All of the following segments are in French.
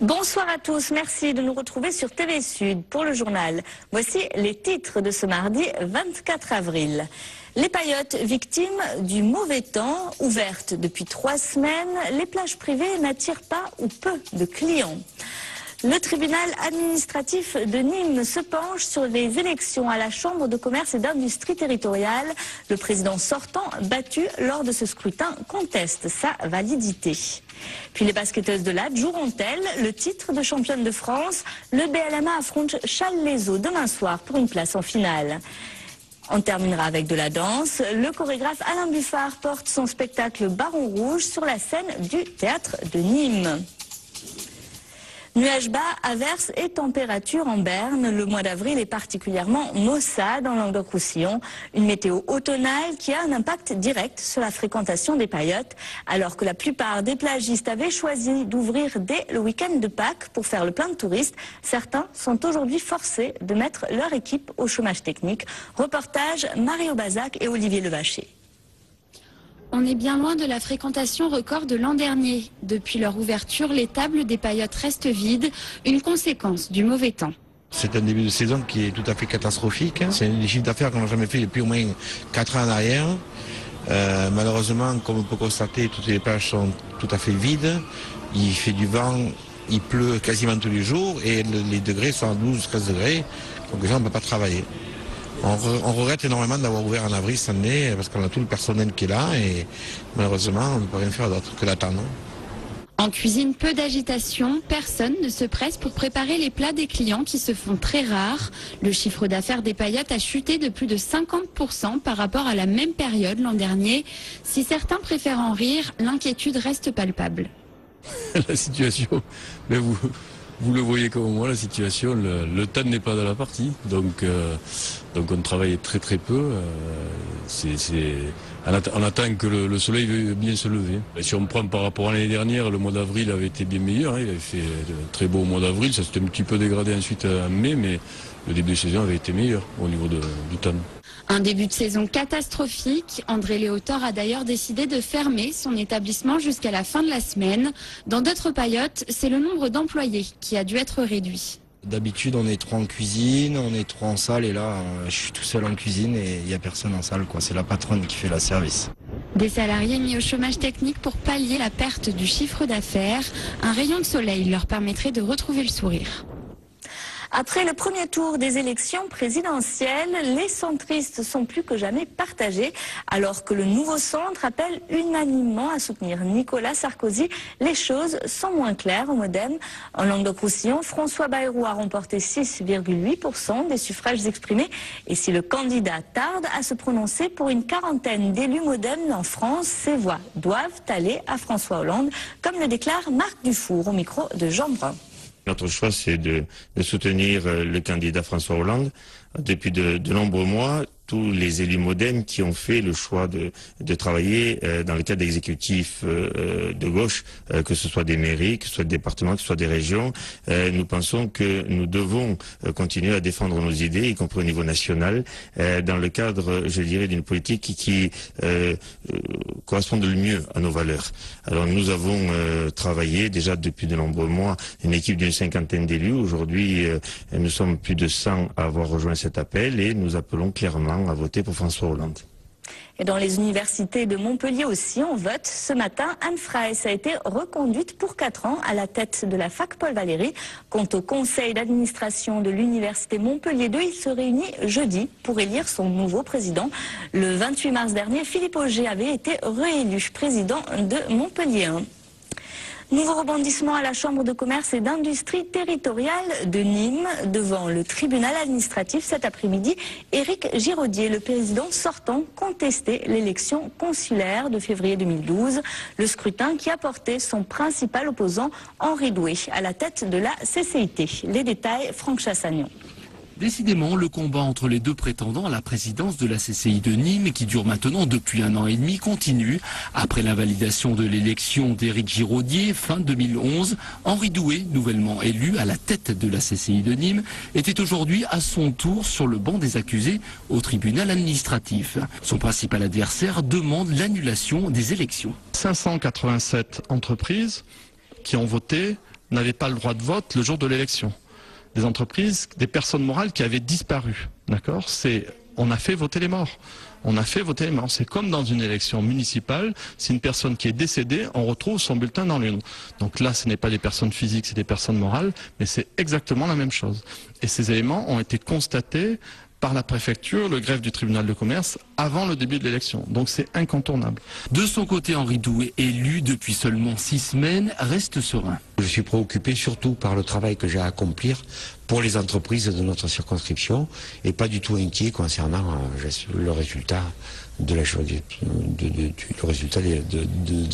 Bonsoir à tous, merci de nous retrouver sur TV Sud pour le journal. Voici les titres de ce mardi 24 avril. Les paillotes victimes du mauvais temps, ouvertes depuis 3 semaines, les plages privées n'attirent pas ou peu de clients. Le tribunal administratif de Nîmes se penche sur les élections à la Chambre de commerce et d'industrie territoriale. Le président sortant, battu lors de ce scrutin, conteste sa validité. Puis les basketteuses de Latte joueront-elles le titre de championne de France? Le BLMA affronte Challes-les-Eaux demain soir pour une place en finale. On terminera avec de la danse. Le chorégraphe Alain Buffard porte son spectacle Baron Rouge sur la scène du théâtre de Nîmes. Nuages bas, averses et températures en Berne. Le mois d'avril est particulièrement maussade en Languedoc-Roussillon. Une météo automnale qui a un impact direct sur la fréquentation des paillotes. Alors que la plupart des plagistes avaient choisi d'ouvrir dès le week-end de Pâques pour faire le plein de touristes, certains sont aujourd'hui forcés de mettre leur équipe au chômage technique. Reportage Mario Bazac et Olivier Levaché. On est bien loin de la fréquentation record de l'an dernier. Depuis leur ouverture, les tables des paillotes restent vides, une conséquence du mauvais temps. C'est un début de saison qui est tout à fait catastrophique. C'est des chiffres d'affaires qu'on n'a jamais fait depuis au moins 4 ans en arrière. Malheureusement, comme on peut constater, toutes les plages sont tout à fait vides. Il fait du vent, il pleut quasiment tous les jours et les degrés sont à 12-13 degrés. Donc les gens ne peuvent pas travailler. On regrette énormément d'avoir ouvert en avril cette année parce qu'on a tout le personnel qui est là et malheureusement on ne peut rien faire d'autre que d'attendre. En cuisine, peu d'agitation, personne ne se presse pour préparer les plats des clients qui se font très rares. Le chiffre d'affaires des paillotes a chuté de plus de 50% par rapport à la même période l'an dernier. Si certains préfèrent en rire, l'inquiétude reste palpable. La situation, mais vous le voyez comme moi, la situation, le temps n'est pas dans la partie, donc on travaille très peu. On attend que le soleil veuille bien se lever. Et si on prend par rapport à l'année dernière, le mois d'avril avait été bien meilleur, hein, il avait fait de très beau mois d'avril, ça s'était un petit peu dégradé ensuite en mai, mais le début de saison avait été meilleur au niveau du temps. Un début de saison catastrophique. André Léotor a d'ailleurs décidé de fermer son établissement jusqu'à la fin de la semaine. Dans d'autres paillotes, c'est le nombre d'employés qui a dû être réduit. D'habitude, on est 3 en cuisine, on est 3 en salle et là, je suis tout seul en cuisine et il n'y a personne en salle, quoi. C'est la patronne qui fait le service. Des salariés mis au chômage technique pour pallier la perte du chiffre d'affaires. Un rayon de soleil leur permettrait de retrouver le sourire. Après le premier tour des élections présidentielles, les centristes sont plus que jamais partagés. Alors que le nouveau centre appelle unanimement à soutenir Nicolas Sarkozy, les choses sont moins claires au Modem. En Languedoc-Roussillon, François Bayrou a remporté 6,8% des suffrages exprimés. Et si le candidat tarde à se prononcer pour une quarantaine d'élus Modem en France, ces voix doivent aller à François Hollande, comme le déclare Marc Dufour au micro de Jean Brun. Notre choix, c'est de soutenir le candidat François Hollande. Depuis de nombreux mois, tous les élus Modem qui ont fait le choix de travailler dans le cadre d'exécutifs de gauche, que ce soit des mairies, que ce soit des départements, que ce soit des régions, nous pensons que nous devons continuer à défendre nos idées, y compris au niveau national, dans le cadre, je dirais, d'une politique qui corresponde le mieux à nos valeurs. Alors nous avons travaillé déjà depuis de nombreux mois, une équipe d'une 50aine d'élus. Aujourd'hui, nous sommes plus de 100 à avoir rejoint cet appel et nous appelons clairement à voter pour François Hollande. Et dans les universités de Montpellier aussi, on vote. Ce matin, Anne Fraes a été reconduite pour 4 ans à la tête de la fac Paul Valéry. Quant au conseil d'administration de l'université Montpellier 2, il se réunit jeudi pour élire son nouveau président. Le 28 mars dernier, Philippe Auger avait été réélu président de Montpellier 1. Nouveau rebondissement à la Chambre de commerce et d'industrie territoriale de Nîmes. Devant le tribunal administratif cet après-midi, Éric Giraudier, le président sortant, contestait l'élection consulaire de février 2012. Le scrutin qui a porté son principal opposant, Henri Doué, à la tête de la CCIT. Les détails, Franck Chassagnon. Décidément, le combat entre les deux prétendants à la présidence de la CCI de Nîmes, qui dure maintenant depuis 1 an et demi, continue. Après l'invalidation de l'élection d'Éric Giraudier, fin 2011, Henri Doué, nouvellement élu à la tête de la CCI de Nîmes, était aujourd'hui à son tour sur le banc des accusés au tribunal administratif. Son principal adversaire demande l'annulation des élections. 587 entreprises qui ont voté n'avaient pas le droit de vote le jour de l'élection. Des entreprises, des personnes morales qui avaient disparu. D'accord ? On a fait voter les morts. On a fait voter les morts. C'est comme dans une élection municipale, si une personne qui est décédée, on retrouve son bulletin dans l'urne. Donc là, ce n'est pas des personnes physiques, c'est des personnes morales, mais c'est exactement la même chose. Et ces éléments ont été constatés par la préfecture, le greffe du tribunal de commerce, avant le début de l'élection. Donc c'est incontournable. De son côté, Henri Doué, élu depuis seulement 6 semaines, reste serein. Je suis préoccupé surtout par le travail que j'ai à accomplir pour les entreprises de notre circonscription et pas du tout inquiet concernant le résultat de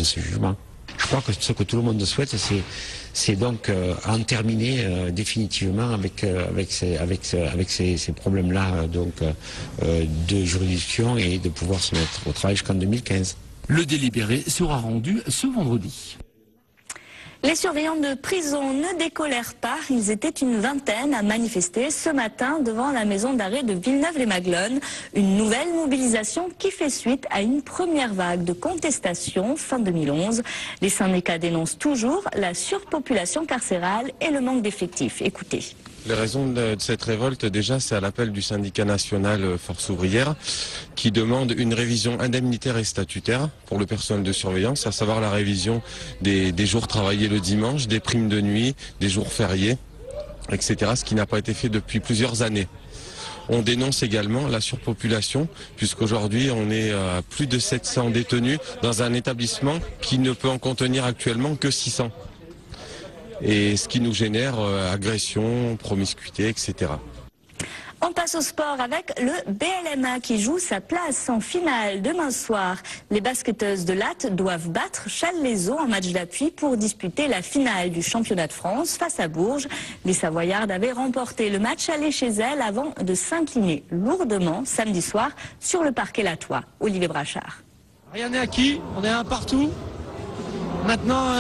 ce jugement. Je crois que ce que tout le monde souhaite, c'est donc en terminer définitivement avec ces problèmes-là de juridiction et de pouvoir se mettre au travail jusqu'en 2015. Le délibéré sera rendu ce vendredi. Les surveillants de prison ne décolèrent pas. Ils étaient une vingtaine à manifester ce matin devant la maison d'arrêt de Villeneuve-les-Maglones. Une nouvelle mobilisation qui fait suite à une première vague de contestation fin 2011. Les syndicats dénoncent toujours la surpopulation carcérale et le manque d'effectifs. Écoutez. Les raisons de cette révolte, déjà, c'est à l'appel du syndicat national Force ouvrière qui demande une révision indemnitaire et statutaire pour le personnel de surveillance, à savoir la révision des jours travaillés le dimanche, des primes de nuit, des jours fériés, etc., ce qui n'a pas été fait depuis plusieurs années. On dénonce également la surpopulation, puisqu'aujourd'hui on est à plus de 700 détenus dans un établissement qui ne peut en contenir actuellement que 600. Et ce qui nous génère agression, promiscuité, etc. On passe au sport avec le BLMA qui joue sa place en finale demain soir. Les basketteuses de Latte doivent battre Challes-les-Eaux en match d'appui pour disputer la finale du championnat de France face à Bourges. Les Savoyardes avaient remporté le match aller chez elles avant de s'incliner lourdement samedi soir sur le parquet lattois. Olivier Brachard. Rien n'est acquis, on est un partout. Maintenant,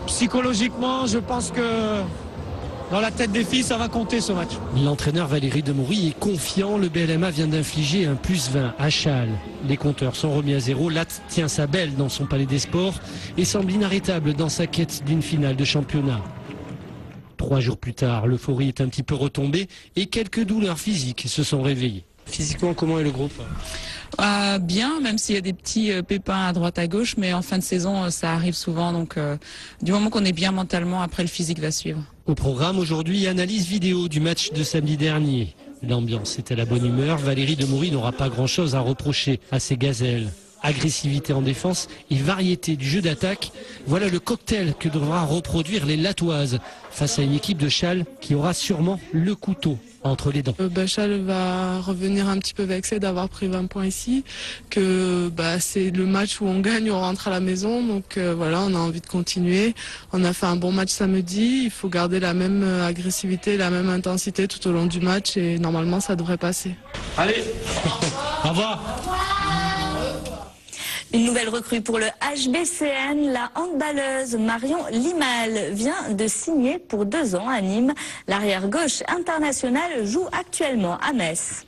psychologiquement, je pense que dans la tête des filles, ça va compter ce match. L'entraîneur Valérie Demoury est confiant. Le BLMA vient d'infliger un +20 à Châles. Les compteurs sont remis à zéro. Latte tient sa belle dans son palais des sports et semble inarrêtable dans sa quête d'une finale de championnat. 3 jours plus tard, l'euphorie est un petit peu retombée et quelques douleurs physiques se sont réveillées. Physiquement, comment est le groupe ? Bien, même s'il y a des petits pépins à droite à gauche, mais en fin de saison, ça arrive souvent. Donc, du moment qu'on est bien mentalement, après le physique va suivre. Au programme aujourd'hui, analyse vidéo du match de samedi dernier. L'ambiance est à la bonne humeur. Valérie Demoury n'aura pas grand-chose à reprocher à ses gazelles. Agressivité en défense et variété du jeu d'attaque. Voilà le cocktail que devra reproduire les Lattoises face à une équipe de Châles qui aura sûrement le couteau entre les dents. Châles va revenir un petit peu vexé d'avoir pris 20 points ici, que c'est le match où on gagne, on rentre à la maison, donc voilà, on a envie de continuer. On a fait un bon match samedi, il faut garder la même agressivité, la même intensité tout au long du match et normalement ça devrait passer. Allez, au revoir. Une nouvelle recrue pour le HBCN, la handballeuse Marion Limal vient de signer pour 2 ans à Nîmes. L'arrière-gauche internationale joue actuellement à Metz.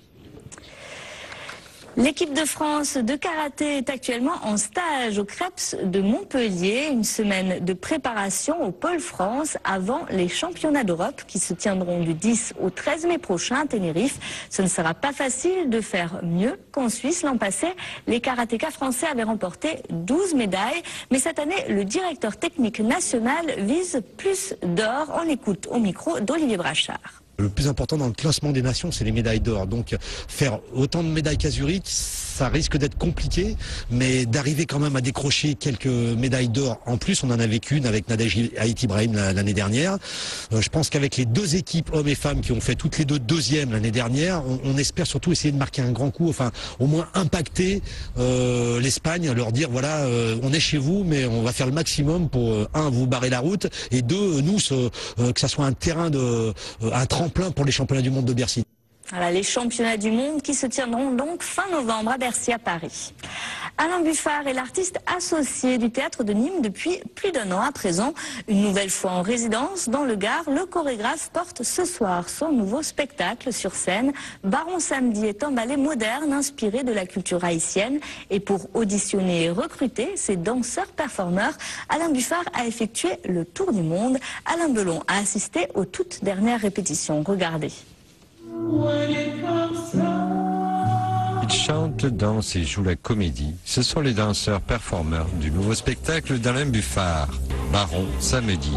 L'équipe de France de karaté est actuellement en stage au Krebs de Montpellier. Une semaine de préparation au Pôle France avant les championnats d'Europe qui se tiendront du 10 au 13 mai prochain à Tenerife. Ce ne sera pas facile de faire mieux qu'en Suisse. L'an passé, les karatékas français avaient remporté 12 médailles. Mais cette année, le directeur technique national vise plus d'or. On l'écoute au micro d'Olivier Brachard. Le plus important dans le classement des nations, c'est les médailles d'or. Donc faire autant de médailles qu'à Zurich, ça risque d'être compliqué, mais d'arriver quand même à décrocher quelques médailles d'or en plus, on en a vécu une avec Nadège Haït Ibrahim l'année dernière. Je pense qu'avec les 2 équipes, hommes et femmes, qui ont fait toutes les 2 deuxièmes l'année dernière, on espère surtout essayer de marquer un grand coup, enfin au moins impacter l'Espagne, leur dire voilà, on est chez vous, mais on va faire le maximum pour, 1, vous barrer la route, et 2, nous, que ça soit un terrain un tremplin pour les championnats du monde de Bercy. Voilà, les championnats du monde qui se tiendront donc fin novembre à Bercy, à Paris. Alain Buffard est l'artiste associé du théâtre de Nîmes depuis plus d'1 an à présent. Une nouvelle fois en résidence dans le Gard, le chorégraphe porte ce soir son nouveau spectacle sur scène. Baron Samedi est un ballet moderne inspiré de la culture haïtienne. Et pour auditionner et recruter ses danseurs-performeurs, Alain Buffard a effectué le tour du monde. Alain Belon a assisté aux toutes dernières répétitions. Regardez. Ils chantent, dansent et jouent la comédie. Ce sont les danseurs-performeurs du nouveau spectacle d'Alain Buffard, Baron Samedi,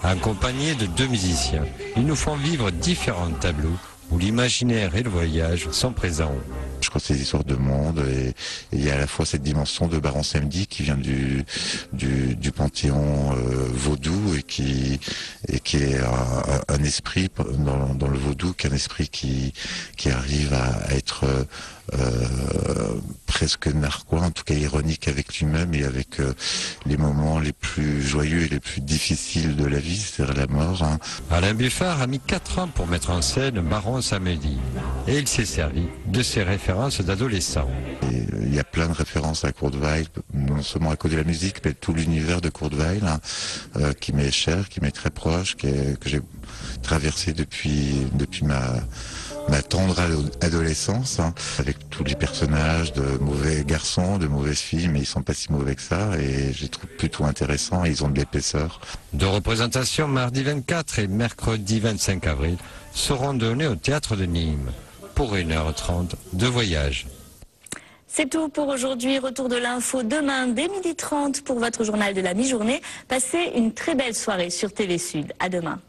accompagné de 2 musiciens. Ils nous font vivre différents tableaux où l'imaginaire et le voyage sont présents. Je crois que c'est des histoires de monde et il y a à la fois cette dimension de Baron Samedi qui vient du panthéon vaudou et qui est un esprit dans le vaudou, qu'un esprit qui arrive à être presque narquois, en tout cas ironique avec lui-même et avec les moments les plus joyeux et les plus difficiles de la vie, c'est-à-dire la mort. Alain Buffard a mis 4 ans pour mettre en scène Baron Samedi et il s'est servi de ses références d'adolescents. Il y a plein de références à Kurt Weill, non seulement à cause de la musique, mais tout l'univers de Kurt Weill, qui m'est cher, qui m'est très proche, que j'ai traversé depuis ma tendre adolescence, avec tous les personnages de mauvais garçons, de mauvaises filles, mais ils sont pas si mauvais que ça, et je les trouve plutôt intéressants, et ils ont de l'épaisseur. 2 représentations mardi 24 et mercredi 25 avril seront données au théâtre de Nîmes pour 1h30 de voyage. C'est tout pour aujourd'hui. Retour de l'info demain dès 12h30 pour votre journal de la mi-journée. Passez une très belle soirée sur TV Sud. À demain.